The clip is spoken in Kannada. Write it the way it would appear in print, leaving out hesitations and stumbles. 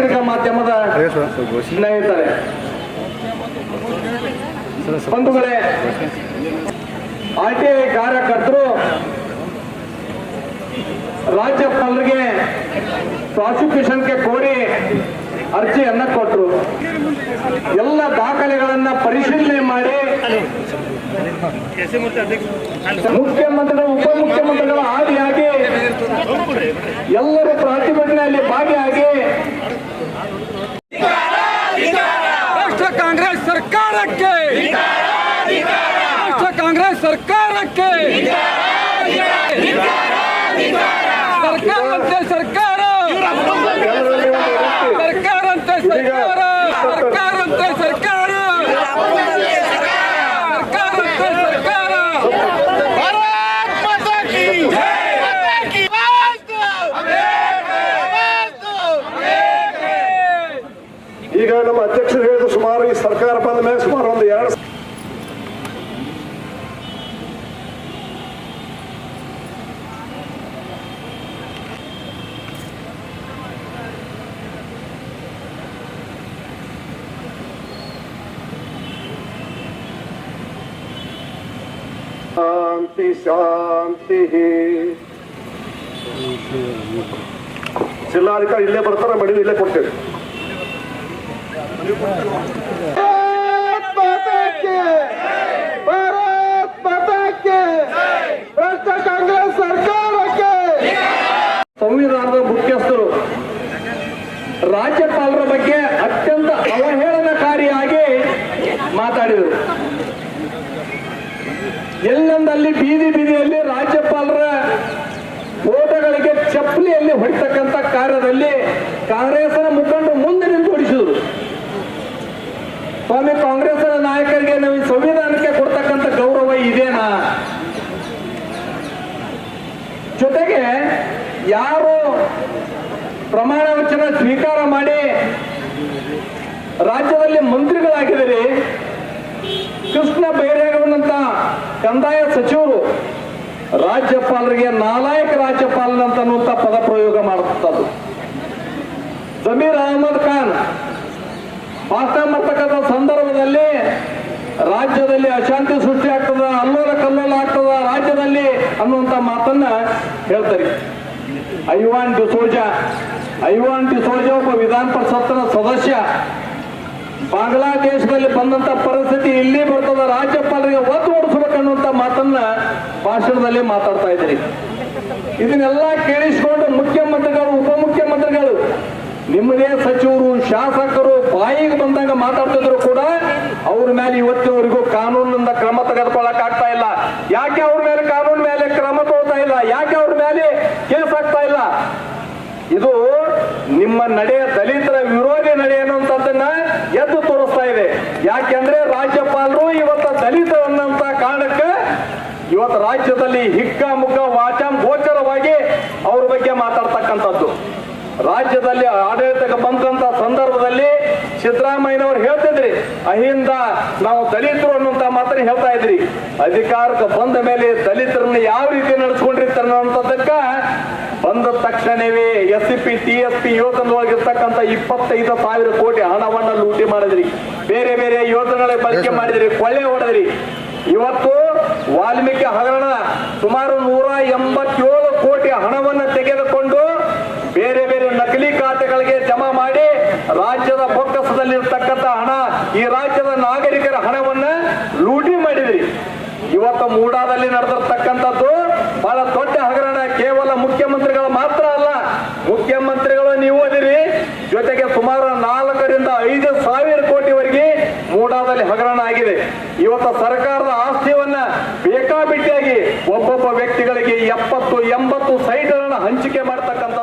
ಪತ್ರಿಕಾ ಮಾಧ್ಯಮದ ಸ್ನೇಹಿತರೆ, ಬಂಧುಗಳೇ, RTI ಕಾರ್ಯಕರ್ತರು ರಾಜ್ಯಪಾಲರಿಗೆ ಪ್ರಾಸಿಕ್ಯೂಷನ್ಗೆ ಕೋರಿ ಅರ್ಜಿಯನ್ನ ಕೊಟ್ಟರು. ಎಲ್ಲ ದಾಖಲೆಗಳನ್ನ ಪರಿಶೀಲನೆ ಮಾಡಿ ಮುಖ್ಯಮಂತ್ರಿಗಳು ಉಪಮುಖ್ಯಮಂತ್ರಿಗಳ ಆದಿಯಾಗಿ ಎಲ್ಲರೂ ಪ್ರತಿಭಟನೆಯಲ್ಲಿ ಭಾಗಿಯಾಗಿ ರಾಷ್ಟ್ರ ಕಾಂಗ್ರೆಸ್ ಸರ್ಕಾರಕ್ಕೆ ರಾಷ್ಟ್ರ ಕಾಂಗ್ರೆಸ್ ಸರ್ಕಾರಕ್ಕೆ ಸರ್ಕಾರಂತೆ ಸರ್ಕಾರ ಸರ್ಕಾರಂತೆ ಸರ್ಕಾರ ಸರ್ಕಾರಂತೆ ಸರ್ಕಾರ ಸರ್ಕಾರಂತೆ ಸರ್ಕಾರ ಈಗ ನಮ್ಮ ಅಧ್ಯಕ್ಷರು ಹೇಳಿದ ಸುಮಾರು ಈ ಸರ್ಕಾರ ಬಂದ ಮೇಲೆ ಸುಮಾರು ಒಂದು 2 ಶಾಂತಿ ಶಾಂತಿ. ಜಿಲ್ಲಾಧಿಕಾರಿ ಇಲ್ಲೇ ಬರ್ತಾರೆ, ಮಡಿ ಇಲ್ಲೇ ಕೊಡ್ತೇವೆ. ಕಾಂಗ್ರೆಸ್ ಸರ್ಕಾರಕ್ಕೆ ಸಂವಿಧಾನದ ಮುಖ್ಯಸ್ಥರು ರಾಜ್ಯಪಾಲರ ಬಗ್ಗೆ ಅತ್ಯಂತ ಅವಹೇಳನಕಾರಿಯಾಗಿ ಮಾತಾಡಿದರು. ಎಲ್ಲೆಂದಲ್ಲಿ ಬೀದಿ ಬೀದಿಯಲ್ಲಿ ರಾಜ್ಯಪಾಲರ ಫೋಟೋಗಳಿಗೆ ಚಪ್ಪಲಿಯಲ್ಲಿ ಹೊಡಿತಕ್ಕಂಥ ಕಾರ್ಯದಲ್ಲಿ ಕಾಂಗ್ರೆಸ್ನ ಮುಖಂಡರು ಮುಂದೆ ನಿಂತು ಹೊಡಿಸಿದ್ರು. ಸ್ವಾಮಿ, ಕಾಂಗ್ರೆಸ್ನ ನಾಯಕರಿಗೆ ನಾವು ಈ ಸಂವಿಧಾನಕ್ಕೆ ಕೊಡ್ತಕ್ಕಂಥ ಗೌರವ ಇದೇನಾ? ಜೊತೆಗೆ ಯಾರು ಪ್ರಮಾಣ ವಚನ ಸ್ವೀಕಾರ ಮಾಡಿ ರಾಜ್ಯದಲ್ಲಿ ಮಂತ್ರಿಗಳಾಗಿದ್ದಾರೆ, ಕೃಷ್ಣ ಬೈರೇಗೌಡನಂತ ಕಂದಾಯ ಸಚಿವರು ರಾಜ್ಯಪಾಲರಿಗೆ ನಾಲಾಯಕ ರಾಜ್ಯಪಾಲನಂತ ಅನ್ನುವಂಥ ಪದ ಪ್ರಯೋಗ ಮಾಡುತ್ತದೆ. ಜಮೀರ್ ಅಹಮದ್ ಖಾನ್ ಭಾಷಣ ಮಾಡ್ತಕ್ಕಂಥ ಸಂದರ್ಭದಲ್ಲಿ ರಾಜ್ಯದಲ್ಲಿ ಅಶಾಂತಿ ಸೃಷ್ಟಿ ಆಗ್ತದ, ಅಲ್ಲೋಲ ಕಲ್ಲೋಲ ಆಗ್ತದ ರಾಜ್ಯದಲ್ಲಿ ಅನ್ನುವಂಥ ಮಾತನ್ನ ಹೇಳ್ತಾರೆ. ಐವಾನ್ ಡಿಸೋಜಾ ಒಬ್ಬ ವಿಧಾನ ಪರಿಷತ್ನ ಸದಸ್ಯ, ಬಾಂಗ್ಲಾದೇಶದಲ್ಲಿ ಬಂದಂತ ಪರಿಸ್ಥಿತಿ ಇಲ್ಲಿ ಬರ್ತದ, ರಾಜ್ಯಪಾಲರಿಗೆ ಒತ್ತು ಓಡಿಸಬೇಕನ್ನುವಂತ ಮಾತನ್ನ ಭಾಷಣದಲ್ಲಿ ಮಾತಾಡ್ತಾ ಇದ್ರಿ. ಇದನ್ನೆಲ್ಲ ಕೇಳಿಸಿಕೊಂಡು ಮುಖ್ಯಮಂತ್ರಿಗಳು ಉಪಮುಖ್ಯಮಂತ್ರಿಗಳು ನಿಮ್ಮದೇ ಸಚಿವರು ಶಾಸಕರು ಬಾಯಿಗೆ ಬಂದಾಗ ಮಾತಾಡ್ತಿದ್ರು ಕೂಡ ಅವ್ರ ಮೇಲೆ ಇವತ್ತಿನವರೆಗೂ ಕಾನೂನಿನಿಂದ ಕ್ರಮ ತೆಗೆದುಕೊಳ್ಳಕ್ ಆಗ್ತಾ ಇಲ್ಲ. ಯಾಕೆ ಅವ್ರ ಮೇಲೆ ಕಾನೂನು ಮೇಲೆ ಕ್ರಮ ತಗೋತಾ ಇಲ್ಲ? ಯಾಕೆ ಅವ್ರ ಮೇಲೆ ಕೇಸ್ ಆಗ್ತಾ ಇಲ್ಲ? ಇದು ನಿಮ್ಮ ನಡೆ ದಲಿತರ ವಿರೋಧಿ ನಡೆ ಅನ್ನುವಂಥದ್ದನ್ನ ಎದ್ದು ತೋರಿಸ್ತಾ ಇದೆ. ಯಾಕೆಂದ್ರೆ ರಾಜ್ಯಪಾಲರು ಇವತ್ತು ದಲಿತರು ಅನ್ನೋಂಥ ಕಾರಣಕ್ಕೆ ಇವತ್ತು ರಾಜ್ಯದಲ್ಲಿ ಹಿಕ್ಕಾಮುಖ ವಾಚಾಂ ಗೋಚರವಾಗಿ ಅವ್ರ ಬಗ್ಗೆ ಮಾತಾಡ್ತಕ್ಕಂಥದ್ದು. ರಾಜ್ಯದಲ್ಲಿ ಆಡಳಿತಕ್ಕೆ ಬಂದಂತ ಸಂದರ್ಭದಲ್ಲಿ ಸಿದ್ದರಾಮಯ್ಯನವರು ಹೇಳ್ತಿದ್ರಿ, ಅಹಿಂದ ನಾವು ದಲಿತರು ಅನ್ನುವಂತ ಮಾತ್ರ ಹೇಳ್ತಾ ಇದ್ರಿ. ಅಧಿಕಾರಕ್ಕೆ ಬಂದ ಮೇಲೆ ದಲಿತರನ್ನ ಯಾವ ರೀತಿ ನಡೆಸ್ಕೊಂಡಿರ್ತಾರೆ ಅನ್ನೋಂಥದ್ದಕ್ಕ ಬಂದ ತಕ್ಷಣವೇ SCP TSP ಯೋಜನೆಯೊಳಗಿರ್ತಕ್ಕಂಥ 25,000 ಕೋಟಿ ಹಣವನ್ನ ಲೂಟಿ ಮಾಡಿದ್ರಿ. ಬೇರೆ ಬೇರೆ ಯೋಜನೆಗಳ ಬಳಕೆ ಮಾಡಿದ್ರಿ, ಕೊಳ್ಳೆ ಹೊಡೆದ್ರಿ. ಇವತ್ತು ವಾಲ್ಮೀಕಿ ಹಗರಣ ಸುಮಾರು 187 ಕೋಟಿ ಹಣವನ್ನು ತೆಗೆದುಕೊಂಡು ಬೇರೆ ಬೇರೆ ನಕಲಿ ಖಾತೆಗಳಿಗೆ ಜಮಾ ಮಾಡಿ ರಾಜ್ಯದ ಬೊಕ್ಕಸದಲ್ಲಿರ್ತಕ್ಕಂಥ ಹಣ, ಈ ರಾಜ್ಯದ ನಾಗರಿಕರ ಹಣವನ್ನ ಲೂಟಿ ಮಾಡಿದ್ರಿ. ಇವತ್ತು ಮೂಡಾದಲ್ಲಿ ನಡೆದಿರ್ತಕ್ಕಂಥದ್ದು ಬಹಳ ದೊಡ್ಡ ಹಗರಣ. ಕೇವಲ ಮುಖ್ಯಮಂತ್ರಿಗಳು ಮಾತ್ರ ಅಲ್ಲ, ಮುಖ್ಯಮಂತ್ರಿಗಳು ನೀವು ಅದಿರಿ, ಜೊತೆಗೆ ಸುಮಾರು 4,000-5,000 ಕೋಟಿವರೆಗೆ ಮೂಡಾದಲ್ಲಿ ಹಗರಣ ಆಗಿದೆ. ಇವತ್ತು ಸರ್ಕಾರದ ಆಸ್ತಿಯನ್ನ ಬೇಕಾಬಿಟ್ಟಿಯಾಗಿ ಒಬ್ಬೊಬ್ಬ ವ್ಯಕ್ತಿಗಳಿಗೆ 70-80 ಸೈಟ್ಗಳನ್ನು ಹಂಚಿಕೆ ಮಾಡತಕ್ಕಂಥ